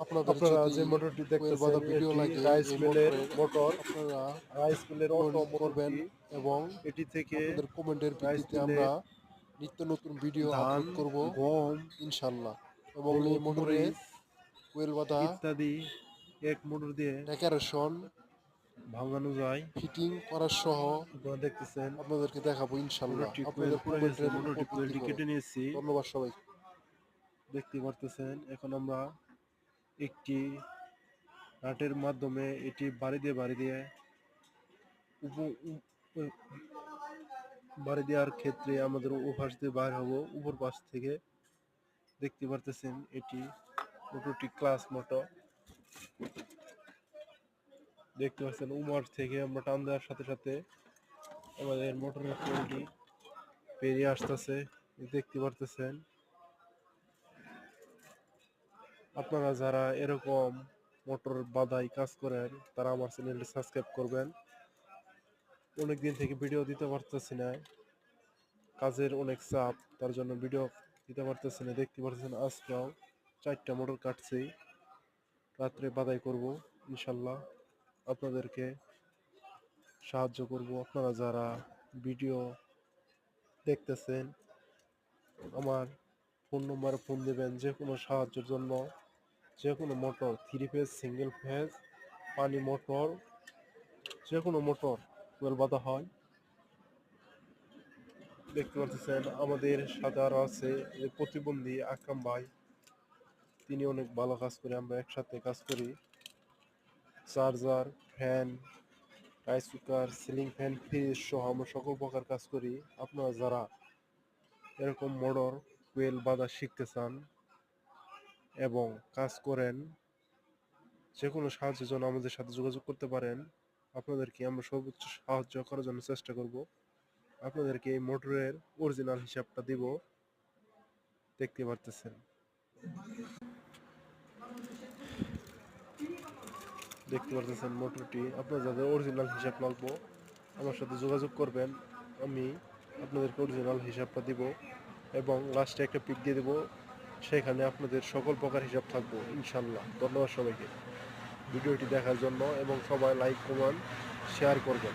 আপনারা যে মোটরটি দেখতেছেন এটি রাইস মিলের মোটর। আপনারা রাইস মিলের অটো কমেন্ট করবেন মোটরটি। এবং এটি থেকে আপনাদের কমেন্টের রাইস ভিত্তিতে আমরা মিলের নিত্য নতুন ভিডিও ধান, আপলোড করব গম, ইনশাল্লাহ। এবং এই হলুদ, মোটরে মরিচ কোয়েল বাঁধা ইত্যাদি এক মোটর দিয়ে ডেকোরেশন ভাঙানো যায়। ফিটিং করার সহ আপনারা দেখতেছেন আপনাদেরকে দেখাবো ইনশাল্লাহ মোটরটি কোয়েল আপনাদের পুড়ে গেছে, কমেন্টের উপর মোটরটি ভিত্তি কোয়েলটি করে। কেটে নিয়েছি। ধন্যবাদ সবাই। দেখতে পারতেছেন এখন আমরা একটি নাটের মাধ্যমে এটি বাড়ি দিয়ে বাড়ি দেওয়ার ক্ষেত্রে আমাদের ওপাশ দিয়ে বাইর হব উপর পাশ থেকে। দেখতে পারতেছেন এটি মোটরটি ক্লাস মোটর। দেখতে পাচ্ছেন উপর থেকে আমরা টান দেওয়ার সাথে সাথে আমাদের মোটরের কোয়েলটি বেরিয়ে আসতেছে। দেখতে পারতেছেন। আপনারা যারা এরকম মোটর বাধাই কাজ করেন তারা আমার চ্যানেলটি সাবস্ক্রাইব করবেন। অনেকদিন থেকে ভিডিও দিতে পারতেছি না, কাজের অনেক চাপ, তার জন্য ভিডিও দিতে পারতেছি না। দেখতে পারতেছেন আজকেও 4টা মোটর কাটছি, রাত্রে বাধাই করব ইনশাল্লাহ। আপনাদেরকে সাহায্য করব। আপনারা যারা ভিডিও দেখতেছেন আমার ফোন নম্বরে ফোন দেবেন যে কোনো সাহায্যের জন্য। যে কোনো মোটর 3 ফেজ, সিঙ্গেল ফেজ, পানি মোটর, যে কোনো মোটর কোয়েল বাঁধা হয়। দেখতে পাচ্ছেন আমাদের সাথে আরো আছে প্রতিবন্ধী আকরাম ভাই, তিনি অনেক ভালো কাজ করে, আমরা একসাথে কাজ করি। Charger, fan, rice cooker, ceiling fan, fridge সহ আমরা সকল প্রকার কাজ করি। আপনারা যারা এরকম মোটর কোয়েল বাঁধা শিখতে চান এবং কাজ করেন, যে কোনো সাহায্যের জন্য আমাদের সাথে যোগাযোগ করতে পারেন। আপনাদেরকে আমরা সর্বোচ্চ সাহায্য করার জন্য চেষ্টা করব। আপনাদেরকে এই মোটরের অরিজিনাল হিসাবটা দিব। দেখতে পারতেছেন। দেখতে পারতেছেন মোটরটি। আপনারা যাদের অরিজিনাল হিসাব লাগবো আমার সাথে যোগাযোগ করবেন, আমি আপনাদেরকে অরিজিনাল হিসাবটা দিব এবং লাস্টে একটা পিক দিয়ে দেবো, সেখানে আপনাদের সকল প্রকার হিসাব থাকবো ইনশাল্লাহ। ধন্যবাদ সবাইকে ভিডিওটি দেখার জন্য এবং সবাই লাইক, কমেন্ট, শেয়ার করবেন।